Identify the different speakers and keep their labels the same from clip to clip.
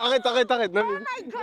Speaker 1: Arrête. Non, non,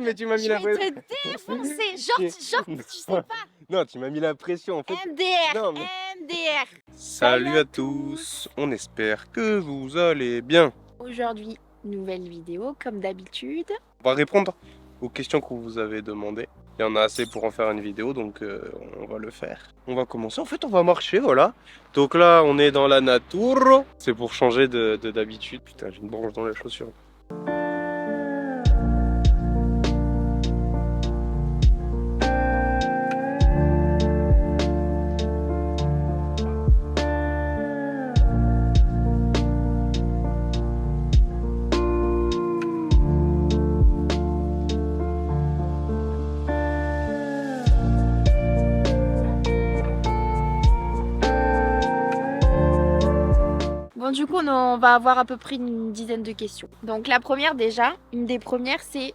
Speaker 1: mais tu m'as mis
Speaker 2: Je
Speaker 1: la
Speaker 2: vais
Speaker 1: pression.
Speaker 2: te défoncer. Genre, tu sais pas.
Speaker 1: Non, tu m'as mis la pression en fait.
Speaker 2: MDR,
Speaker 1: Non, mais...
Speaker 2: MDR.
Speaker 1: Salut à tous, on espère que vous allez bien.
Speaker 2: Aujourd'hui, nouvelle vidéo comme d'habitude.
Speaker 1: On va répondre aux questions que vous avez demandées. Il y en a assez pour en faire une vidéo, donc on va le faire. On va commencer, en fait on va marcher, voilà. Donc là, on est dans la nature. C'est pour changer d'habitude. Putain, j'ai une branche dans la chaussure.
Speaker 2: Bon, du coup, on va avoir à peu près une dizaine de questions. Donc la première déjà, une des premières c'est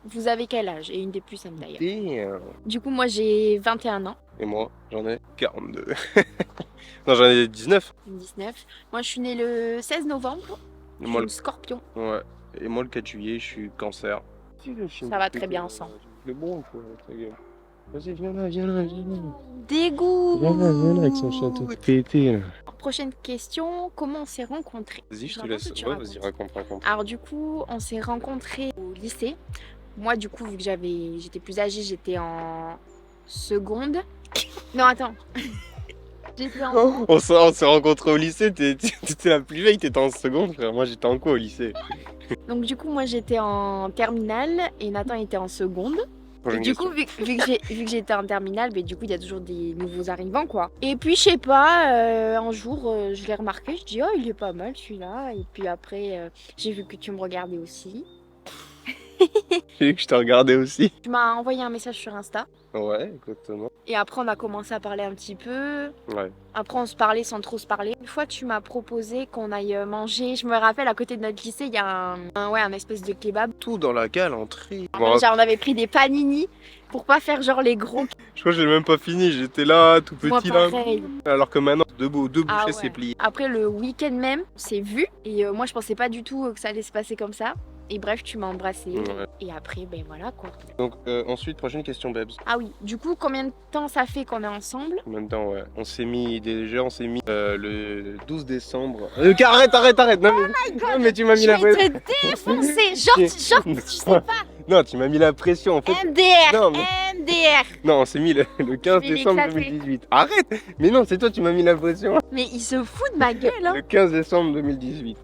Speaker 2: vous avez quel âge? Et une des plus simples d'ailleurs. Du coup, moi j'ai 21 ans.
Speaker 1: Et moi, j'en ai 42. Non, j'en ai 19.
Speaker 2: 19. Moi je suis née le 16 novembre. Je suis une scorpion.
Speaker 1: Ouais. Et moi, le 4 juillet, je suis cancer.
Speaker 2: Ça va très bien ensemble.
Speaker 1: Le bon, quoi, ta gueule. Vas-y, viens là.
Speaker 2: Dégoût.
Speaker 1: Viens là avec son château. Pété, là.
Speaker 2: Prochaine question, comment on s'est rencontrés?
Speaker 1: Vas-y, je te
Speaker 2: raconte
Speaker 1: laisse.
Speaker 2: ou tu
Speaker 1: Ouais,
Speaker 2: racontes?
Speaker 1: vas-y, raconte.
Speaker 2: Alors du coup, on s'est rencontrés au lycée. Moi du coup, vu que j'étais plus âgée, j'étais en seconde. Non, attends. J'étais en...
Speaker 1: On s'est rencontrés au lycée, t'étais la plus vieille, t'étais en seconde, frère. Moi, j'étais en quoi au lycée?
Speaker 2: Donc du coup, moi j'étais en terminale et Nathan était en seconde. Et du coup, vu que j'étais en terminale, mais du coup, il y a toujours des nouveaux arrivants, quoi. Et puis, je sais pas, un jour, je l'ai remarqué, je dis, oh, il est pas mal celui-là. Et puis après, j'ai vu que tu me regardais aussi.
Speaker 1: J'ai vu que je t'ai regardé aussi.
Speaker 2: Tu m'as envoyé un message sur Insta.
Speaker 1: Ouais, exactement.
Speaker 2: Et après, on a commencé à parler un petit peu.
Speaker 1: Ouais.
Speaker 2: Après, on se parlait sans trop se parler. Une fois, tu m'as proposé qu'on aille manger. Je me rappelle, à côté de notre lycée, il y a un espèce de kebab.
Speaker 1: Tout dans la galanterie.
Speaker 2: Genre, on avait pris des panini pour pas faire genre les gros.
Speaker 1: Je crois que j'ai même pas fini, j'étais là, tout
Speaker 2: Moi,
Speaker 1: petit là.
Speaker 2: pareil.
Speaker 1: Alors que maintenant, deux bouchées,
Speaker 2: Ah ouais.
Speaker 1: c'est plié.
Speaker 2: Après le week-end même, on s'est vu et moi je pensais pas du tout que ça allait se passer comme ça. Et bref, tu m'as embrassé
Speaker 1: Ouais.
Speaker 2: et après ben voilà quoi.
Speaker 1: Donc ensuite, prochaine question, Babs.
Speaker 2: Ah oui, du coup combien de temps ça fait qu'on est ensemble?
Speaker 1: En même temps, ouais. On s'est mis le 12 décembre. Arrête. Non, mais tu m'as mis
Speaker 2: Je
Speaker 1: la
Speaker 2: vais
Speaker 1: pression.
Speaker 2: te défoncer, genre tu sais pas.
Speaker 1: Non, tu m'as mis la pression en fait.
Speaker 2: MDR,
Speaker 1: Non, mais...
Speaker 2: MDR.
Speaker 1: Non, on s'est mis le 15
Speaker 2: Je vais
Speaker 1: décembre
Speaker 2: l'éclater.
Speaker 1: 2018. Arrête. Mais non, c'est toi, tu m'as mis la pression.
Speaker 2: Mais il se fout de ma gueule hein.
Speaker 1: Le 15 décembre 2018.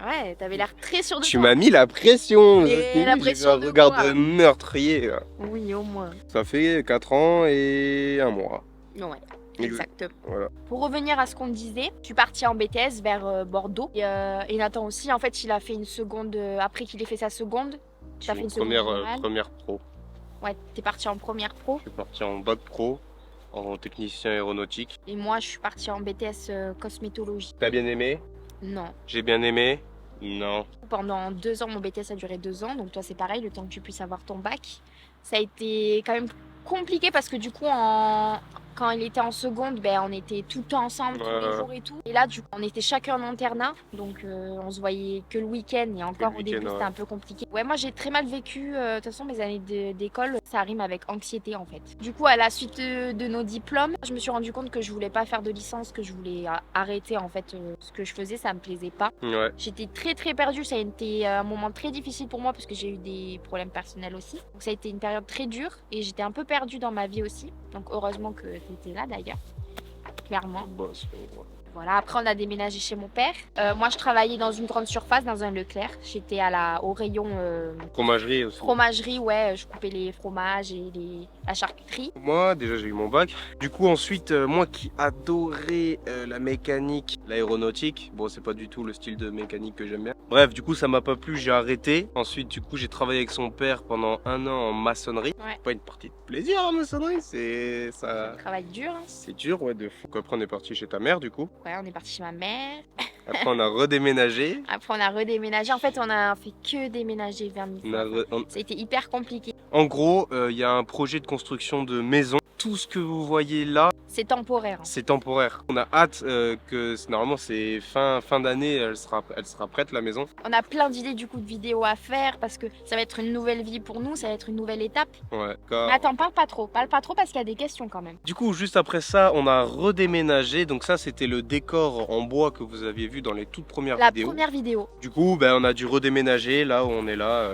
Speaker 2: Ouais, t'avais l'air très sûr de
Speaker 1: Tu
Speaker 2: toi.
Speaker 1: m'as mis la pression.
Speaker 2: Mais
Speaker 1: Je t'ai
Speaker 2: la
Speaker 1: dit,
Speaker 2: pression
Speaker 1: j'ai eu
Speaker 2: de
Speaker 1: un regard
Speaker 2: quoi
Speaker 1: de meurtrier. Là.
Speaker 2: Oui, au moins.
Speaker 1: Ça fait 4 ans et 1 mois.
Speaker 2: Ouais.
Speaker 1: Et
Speaker 2: Exactement.
Speaker 1: voilà.
Speaker 2: Pour revenir à ce qu'on disait, je suis partie en BTS vers Bordeaux. Et Nathan aussi, en fait, il a fait une seconde. Après qu'il ait fait sa seconde, tu as fait une seconde générale.
Speaker 1: Première pro.
Speaker 2: Ouais, t'es partie en première pro.
Speaker 1: Je suis parti en bac pro, en technicien aéronautique.
Speaker 2: Et moi, je suis partie en BTS cosmétologie.
Speaker 1: T'as bien aimé?
Speaker 2: Non.
Speaker 1: J'ai bien aimé? Non.
Speaker 2: Pendant 2 ans, mon BTS a duré 2 ans. Donc toi, c'est pareil, le temps que tu puisses avoir ton bac. Ça a été quand même compliqué parce que du coup, quand il était en seconde, ben, on était tout le temps ensemble, tous les jours et tout. Et là, du coup, on était chacun en internat, donc on se voyait que le week-end. Et encore au début, c'était un peu compliqué. Ouais, moi, j'ai très mal vécu. De toute façon, mes années d'école, ça rime avec anxiété, en fait. Du coup, à la suite de nos diplômes, je me suis rendu compte que je voulais pas faire de licence, que je voulais arrêter, en fait, ce que je faisais, ça me plaisait pas.
Speaker 1: Ouais.
Speaker 2: J'étais très perdue, ça a été un moment très difficile pour moi parce que j'ai eu des problèmes personnels aussi. Donc ça a été une période très dure et j'étais un peu perdue dans ma vie aussi. Donc heureusement que tu étais là d'ailleurs, clairement.
Speaker 1: Bon, c'est bon.
Speaker 2: Voilà, après on a déménagé chez mon père. Moi je travaillais dans une grande surface, dans un Leclerc. J'étais au rayon
Speaker 1: Fromagerie aussi.
Speaker 2: fromagerie, ouais, je coupais les fromages et la charcuterie.
Speaker 1: Moi, déjà, j'ai eu mon bac. Du coup, ensuite, moi qui adorais la mécanique, l'aéronautique, bon, c'est pas du tout le style de mécanique que j'aime bien. Bref, du coup, ça m'a pas plu, j'ai arrêté. Ensuite, du coup, j'ai travaillé avec son père pendant 1 an en maçonnerie.
Speaker 2: Ouais.
Speaker 1: Pas une partie de plaisir, la maçonnerie, c'est ça.
Speaker 2: Travail dur. Hein.
Speaker 1: C'est dur, ouais, de fou. Après, on est parti chez ta mère, du coup.
Speaker 2: Ouais, on est parti chez ma mère.
Speaker 1: Après, on a redéménagé.
Speaker 2: Après, on a redéménagé. En fait, on a fait que déménager vers Midi.
Speaker 1: On a
Speaker 2: Ça a été hyper compliqué.
Speaker 1: En gros, il y a un projet de construction de maison. Tout ce que vous voyez là,
Speaker 2: C'est temporaire.
Speaker 1: c'est temporaire. On a hâte normalement c'est fin d'année, elle sera prête la maison.
Speaker 2: On a plein d'idées du coup de vidéos à faire parce que ça va être une nouvelle vie pour nous, ça va être une nouvelle étape.
Speaker 1: Ouais.
Speaker 2: Mais attends, parle pas trop parce qu'il y a des questions quand même.
Speaker 1: Du coup, juste après ça, on a redéménagé. Donc ça, c'était le décor en bois que vous aviez vu dans les toutes premières
Speaker 2: La
Speaker 1: vidéos.
Speaker 2: première vidéo.
Speaker 1: Du coup, on a dû redéménager là où on est là.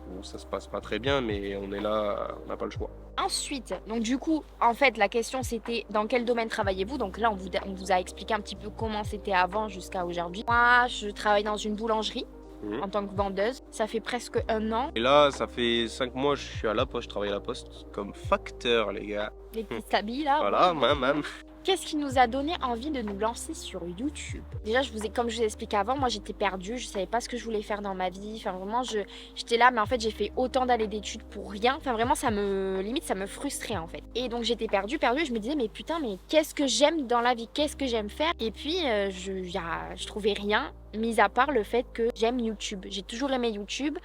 Speaker 1: Bon, ça se passe pas très bien, mais on est là, on n'a pas le choix.
Speaker 2: Ensuite, donc du coup, en fait, la question c'était dans quel domaine travaillez-vous? Donc là, on vous a expliqué un petit peu comment c'était avant jusqu'à aujourd'hui. Moi, je travaille dans une boulangerie en tant que vendeuse. Ça fait presque 1 an.
Speaker 1: Et là, ça fait 5 mois, je suis à la poste, je travaille à la poste comme facteur, les gars.
Speaker 2: Les petits stabis là.
Speaker 1: Voilà, mam.
Speaker 2: Qu'est-ce qui nous a donné envie de nous lancer sur YouTube? Déjà, comme je vous ai expliqué avant, moi j'étais perdue, je savais pas ce que je voulais faire dans ma vie. Enfin vraiment, j'étais là, mais en fait j'ai fait autant d'années d'études pour rien. Enfin vraiment, ça me frustrait en fait. Et donc j'étais perdue, et je me disais mais putain, mais qu'est-ce que j'aime dans la vie? Qu'est-ce que j'aime faire? Et puis je trouvais rien. Mis à part le fait que j'aime YouTube. J'ai toujours aimé YouTube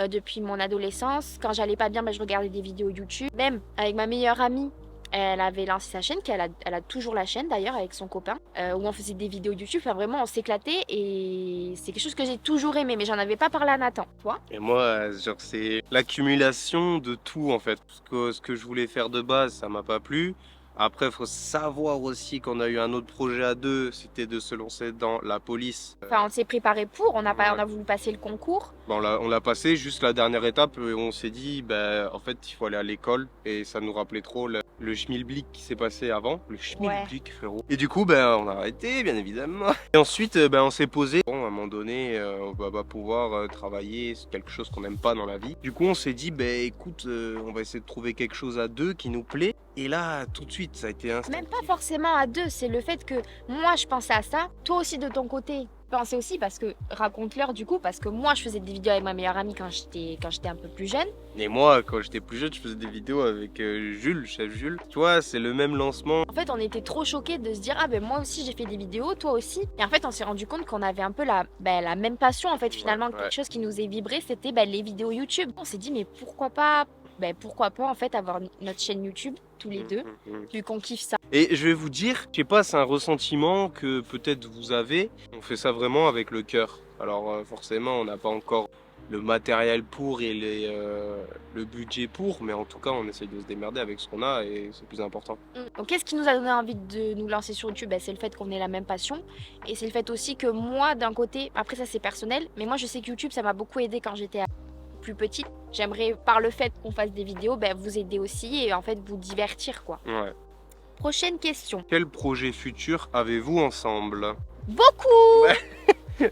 Speaker 2: depuis mon adolescence. Quand j'allais pas bien, je regardais des vidéos YouTube. Même avec ma meilleure amie, elle avait lancé sa chaîne, elle a toujours la chaîne d'ailleurs avec son copain, où on faisait des vidéos YouTube. Enfin vraiment, on s'éclatait et c'est quelque chose que j'ai toujours aimé, mais j'en avais pas parlé à Nathan. Toi?
Speaker 1: Et moi, genre, c'est l'accumulation de tout en fait. Parce que ce que je voulais faire de base, ça m'a pas plu. Après, il faut savoir aussi qu'on a eu un autre projet à deux, c'était de se lancer dans la police.
Speaker 2: Enfin, on s'est préparé pour, on a
Speaker 1: Ouais.
Speaker 2: voulu passer le concours.
Speaker 1: On l'a passé, juste la dernière étape, et on s'est dit, en fait, il faut aller à l'école. Et ça nous rappelait trop le schmilblick qui s'est passé avant. Le schmilblick, frérot. Et du coup, on a arrêté, bien évidemment. Et ensuite, on s'est posé. Bon, à un moment donné, on va pas pouvoir travailler sur quelque chose qu'on n'aime pas dans la vie. Du coup, on s'est dit, écoute, on va essayer de trouver quelque chose à deux qui nous plaît. Et là, tout de suite, ça a été instant.
Speaker 2: Même pas forcément à deux, c'est le fait que moi je pensais à ça, toi aussi de ton côté. Pensais aussi parce que, raconte-leur du coup, parce que moi je faisais des vidéos avec ma meilleure amie quand j'étais un peu plus jeune.
Speaker 1: Et moi, quand j'étais plus jeune, je faisais des vidéos avec Jules, chef Jules. Tu vois, c'est le même lancement.
Speaker 2: En fait, on était trop choqués de se dire ah moi aussi j'ai fait des vidéos, toi aussi. Et en fait, on s'est rendu compte qu'on avait un peu la même passion en fait finalement,
Speaker 1: Ouais.
Speaker 2: quelque chose qui nous est vibré, c'était les vidéos YouTube. On s'est dit mais pourquoi pas en fait avoir notre chaîne YouTube tous les deux, vu qu'on kiffe ça.
Speaker 1: Et je vais vous dire, je sais pas, c'est un ressentiment que peut-être vous avez. On fait ça vraiment avec le cœur. Alors forcément, on n'a pas encore le matériel pour et le budget pour, mais en tout cas, on essaye de se démerder avec ce qu'on a et c'est le plus important.
Speaker 2: Donc qu'est-ce qui nous a donné envie de nous lancer sur YouTube? C'est le fait qu'on ait la même passion et c'est le fait aussi que moi d'un côté, après ça c'est personnel, mais moi je sais que YouTube ça m'a beaucoup aidé quand j'étais plus petite. J'aimerais par le fait qu'on fasse des vidéos, vous aider aussi et en fait vous divertir quoi.
Speaker 1: Ouais.
Speaker 2: Prochaine question.
Speaker 1: Quel projet futur avez-vous ensemble?
Speaker 2: Beaucoup.
Speaker 1: Ouais.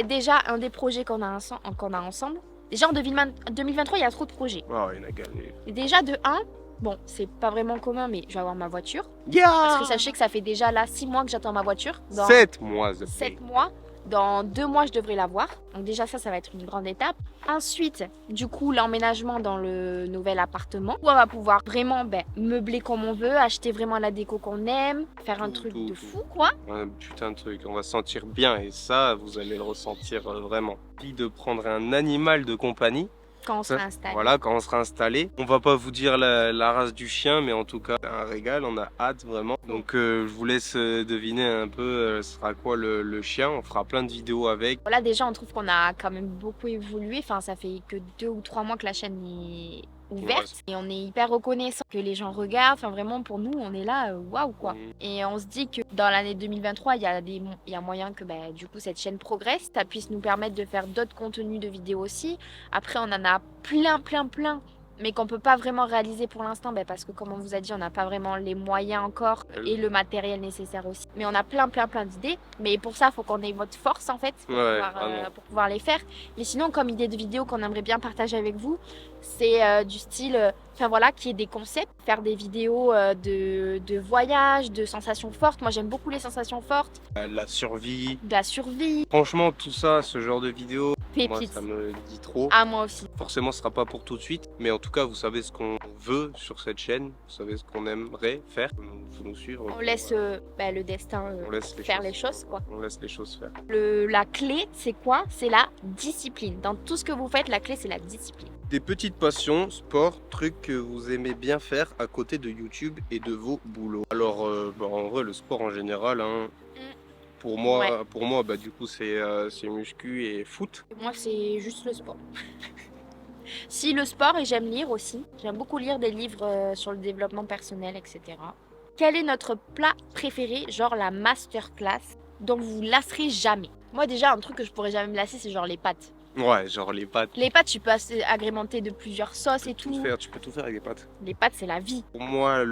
Speaker 2: Déjà un des projets qu'on a ensemble. Déjà en 2023 il y a trop de projets.
Speaker 1: Oh, il y en a gagné.
Speaker 2: Et déjà de 1, bon c'est pas vraiment commun mais je vais avoir ma voiture.
Speaker 1: Yeah.
Speaker 2: Parce que sachez que ça fait déjà là 6 mois que j'attends ma voiture.
Speaker 1: 7 mois.
Speaker 2: 7 mois. Dans 2 mois, je devrais l'avoir. Donc déjà, ça va être une grande étape. Ensuite, du coup, l'emménagement dans le nouvel appartement. Où on va pouvoir vraiment meubler comme on veut, acheter vraiment la déco qu'on aime, faire un truc de fou, quoi.
Speaker 1: Un putain de truc, on va se sentir bien et ça, vous allez le ressentir vraiment. Puis de prendre un animal de compagnie.
Speaker 2: Quand on sera installé.
Speaker 1: Voilà, quand on sera installé. On va pas vous dire la race du chien, mais en tout cas, un régal, on a hâte vraiment. Donc je vous laisse deviner un peu ce sera quoi le chien. On fera plein de vidéos avec.
Speaker 2: Là déjà, on trouve qu'on a quand même beaucoup évolué. Enfin, ça fait que 2 ou 3 mois que la chaîne est ouverte. Et on est hyper reconnaissant que les gens regardent. Enfin, vraiment, pour nous, on est là, waouh quoi. Et on se dit que dans l'année 2023, il y a moyen que du coup, cette chaîne progresse. Ça puisse nous permettre de faire d'autres contenus de vidéos aussi. Après, on en a plein. Mais qu'on peut pas vraiment réaliser pour l'instant parce que comme on vous a dit on n'a pas vraiment les moyens encore et le matériel nécessaire aussi. Mais on a plein d'idées, mais pour ça il faut qu'on ait votre force en fait pour pouvoir les faire. Mais sinon comme idée de vidéo qu'on aimerait bien partager avec vous, c'est du style qui est des concepts, faire des vidéos de voyage, de sensations fortes. Moi j'aime beaucoup les sensations fortes.
Speaker 1: La survie.
Speaker 2: De la survie.
Speaker 1: Franchement tout ça, ce genre de vidéo, moi
Speaker 2: Pépites.
Speaker 1: ça me dit trop.
Speaker 2: Ah moi aussi.
Speaker 1: Forcément, ce sera pas pour tout de suite, mais en tout cas, vous savez ce qu'on veut sur cette chaîne, vous savez ce qu'on aimerait faire, faut nous suivre.
Speaker 2: On laisse le destin
Speaker 1: On laisse
Speaker 2: faire les choses, quoi.
Speaker 1: On laisse les choses faire.
Speaker 2: La clé, c'est quoi? C'est la discipline. Dans tout ce que vous faites, la clé, c'est la discipline.
Speaker 1: Des petites passions, sport, trucs que vous aimez bien faire à côté de YouTube et de vos boulots. Alors, en vrai, le sport en général, hein, pour moi, du coup, c'est muscu et foot.
Speaker 2: Et moi, c'est juste le sport. Si, le sport, et j'aime lire aussi. J'aime beaucoup lire des livres sur le développement personnel, etc. Quel est notre plat préféré, genre la masterclass, dont vous vous lasserez jamais? Moi, déjà, un truc que je pourrais jamais me lasser, c'est genre les pâtes.
Speaker 1: Ouais, genre les pâtes.
Speaker 2: Les pâtes, tu peux agrémenter de plusieurs sauces et tout.
Speaker 1: Tu peux tout faire avec les pâtes.
Speaker 2: Les pâtes, c'est la vie.
Speaker 1: Pour moi,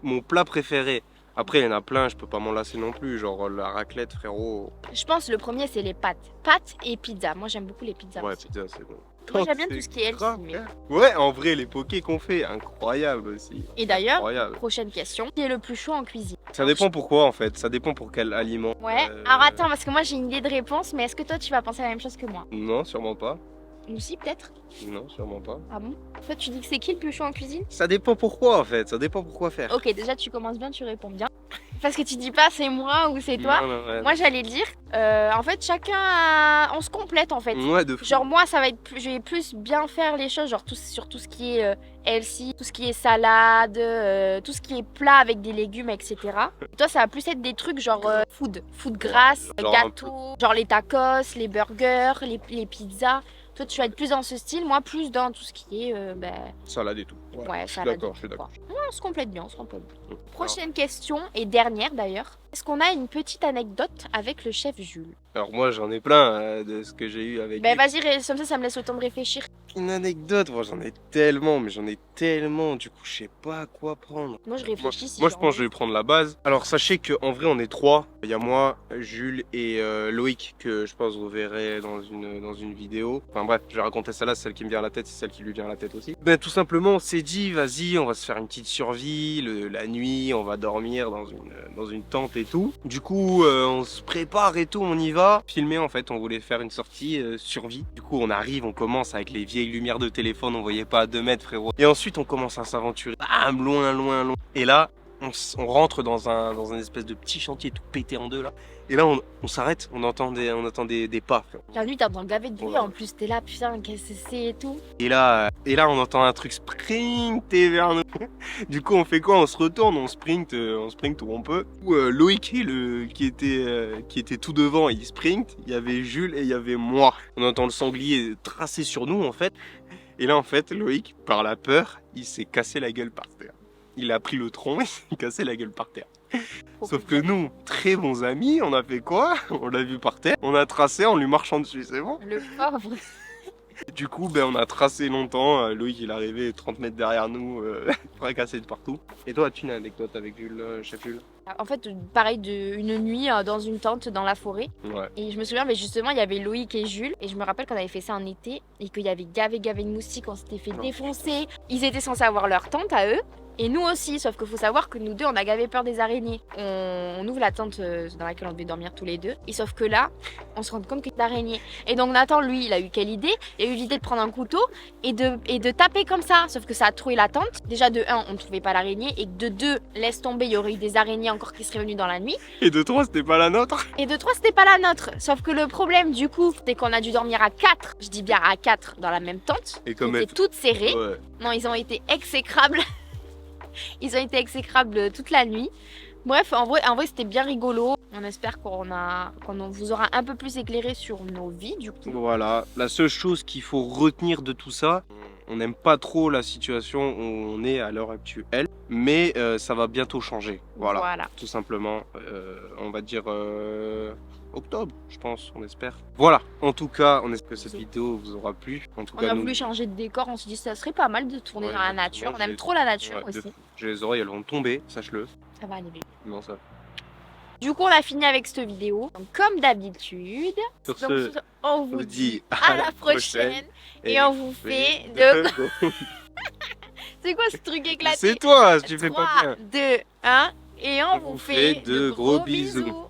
Speaker 1: mon plat préféré. Après, il y en a plein, je peux pas m'en lasser non plus. Genre la raclette, frérot.
Speaker 2: Je pense le premier, c'est les pâtes. Pâtes et pizza. Moi, j'aime beaucoup les pizzas.
Speaker 1: Ouais,
Speaker 2: aussi.
Speaker 1: pizza, c'est bon.
Speaker 2: Moi, j'aime bien tout ce qui est healthy. Mais...
Speaker 1: Ouais, en vrai, les pokés qu'on fait, incroyable aussi.
Speaker 2: Et d'ailleurs,
Speaker 1: Incroyable.
Speaker 2: prochaine question. Qui est le plus chaud en cuisine?
Speaker 1: Ça dépend pourquoi en fait, ça dépend pour quel aliment.
Speaker 2: Ouais. Alors attends, parce que moi j'ai une idée de réponse, mais est-ce que toi tu vas penser la même chose que moi?
Speaker 1: Non, sûrement pas.
Speaker 2: Nous aussi, peut-être?
Speaker 1: Non, sûrement pas.
Speaker 2: Ah bon? Toi, tu dis que c'est qui le plus chaud en cuisine?
Speaker 1: Ça dépend pourquoi en fait, ça dépend pourquoi faire.
Speaker 2: Ok, déjà tu commences bien, tu réponds bien. Parce que tu dis pas c'est moi ou c'est toi.
Speaker 1: Non, ouais.
Speaker 2: Moi j'allais dire, en fait on se complète en fait.
Speaker 1: Ouais, de fou.
Speaker 2: Genre moi ça va être je vais plus bien faire les choses, genre sur tout ce qui est healthy, tout ce qui est salade, tout ce qui est plat avec des légumes, etc. Et toi ça va plus être des trucs genre food grasse,
Speaker 1: genre
Speaker 2: gâteau, genre les tacos, les burgers, les pizzas. Toi, tu vas être plus dans ce style, moi plus dans tout ce qui est
Speaker 1: salade et tout.
Speaker 2: Ouais,
Speaker 1: je suis
Speaker 2: salade.
Speaker 1: d'accord, je suis d'accord.
Speaker 2: Ouais, on se complète bien, on se complète bien. Prochaine question et dernière d'ailleurs. Est-ce qu'on a une petite anecdote avec le chef Jules?
Speaker 1: Alors moi j'en ai plein de ce que j'ai eu avec lui.
Speaker 2: Vas-y, comme ça me laisse le temps de réfléchir.
Speaker 1: Une anecdote, moi j'en ai tellement, du coup je sais pas à quoi prendre.
Speaker 2: Moi je réfléchis.
Speaker 1: Moi je pense que je vais prendre la base. Alors sachez qu'en vrai on est trois. Il y a moi, Jules et Loïc que je pense vous verrez dans une vidéo. Enfin bref, je vais raconter celle-là, c'est celle qui me vient à la tête, c'est celle qui lui vient à la tête aussi. Ben tout simplement on s'est dit vas-y on va se faire une petite survie, la nuit on va dormir dans une tente et tout. Du coup on se prépare et tout, on y va. Filmer en fait, on voulait faire une sortie survie. Du coup on arrive, on commence avec les vieilles lumières de téléphone, on voyait pas à 2 mètres frérot. Et ensuite on commence à s'aventurer, bam, loin. Et là on rentre dans un espèce de petit chantier tout pété en deux là. Et là on s'arrête, on entend des pas frérot.
Speaker 2: La nuit t'entends gaver de bruit,
Speaker 1: Ouais.
Speaker 2: en plus t'es là, putain, qu'est-ce que c'est et tout.
Speaker 1: Et là on entend un truc sprinter vers nous. Du coup on fait quoi? On se retourne, on sprint où on peut. Loïc qui était tout devant, il sprint. Il y avait Jules et il y avait moi. On entend le sanglier tracer sur nous en fait. Et là en fait Loïc, par la peur, il s'est cassé la gueule par terre. Il a pris le tronc et il s'est cassé la gueule par terre. Sauf que nous, très bons amis, on a fait quoi? On l'a vu par terre, on a tracé en lui marchant dessus, c'est bon?
Speaker 2: Le pauvre.
Speaker 1: Du coup, on a tracé longtemps. Loïc, il est arrivé 30 mètres derrière nous, fracassé de partout. Et toi, as-tu une anecdote avec Jules, chef Jules?
Speaker 2: En fait, pareil, une nuit dans une tente dans la forêt.
Speaker 1: Ouais.
Speaker 2: Et je me souviens, mais justement, il y avait Loïc et Jules. Et je me rappelle qu'on avait fait ça en été et qu'il y avait gavé de moustiques, on s'était fait défoncer. Ils étaient censés avoir leur tente à eux. Et nous aussi, sauf qu'il faut savoir que nous deux, on a gavé peur des araignées. On ouvre la tente dans laquelle on devait dormir tous les deux. Et sauf que là, on se rend compte qu'il y a d'araignées. Et donc Nathan, lui, il a eu quelle idée? Il a eu l'idée de prendre un couteau et de taper comme ça. Sauf que ça a troué la tente. Déjà, de 1, on ne trouvait pas l'araignée. Et de 2, laisse tomber, il y aurait eu des araignées encore qui seraient venues dans la nuit.
Speaker 1: Et de 3, c'était pas la nôtre.
Speaker 2: Et de 3, c'était pas la nôtre. Sauf que le problème, du coup, c'est qu'on a dû dormir à 4. Je dis bien à 4 dans la même tente.
Speaker 1: Et comme
Speaker 2: Qui étaient toutes serrées.
Speaker 1: Ouais.
Speaker 2: Non, ils ont été exécrables. Ils ont été exécrables toute la nuit. Bref, en vrai c'était bien rigolo. On espère qu'on vous aura un peu plus éclairé sur nos vies, du coup.
Speaker 1: Voilà. La seule chose qu'il faut retenir de tout ça, on n'aime pas trop la situation où on est à l'heure actuelle, mais ça va bientôt changer. Voilà. Tout simplement. On va dire octobre, je pense, on espère. Voilà. En tout cas, on espère que cette vidéo vous aura plu. En tout
Speaker 2: On
Speaker 1: cas,
Speaker 2: a voulu changer de décor. On s'est dit que ça serait pas mal de tourner dans la nature. On aime trop la nature aussi.
Speaker 1: J'ai les oreilles, elles vont tomber, sache-le.
Speaker 2: Ça va aller vite.
Speaker 1: Non, ça.
Speaker 2: Du coup, on a fini avec cette vidéo. Donc, comme d'habitude,
Speaker 1: Sur ce,
Speaker 2: on vous dit à la prochaine et on vous fait de... C'est quoi ce truc éclaté?
Speaker 1: C'est toi, tu fais pas
Speaker 2: 3,
Speaker 1: bien.
Speaker 2: 2, 1 et on vous fait de gros bisous.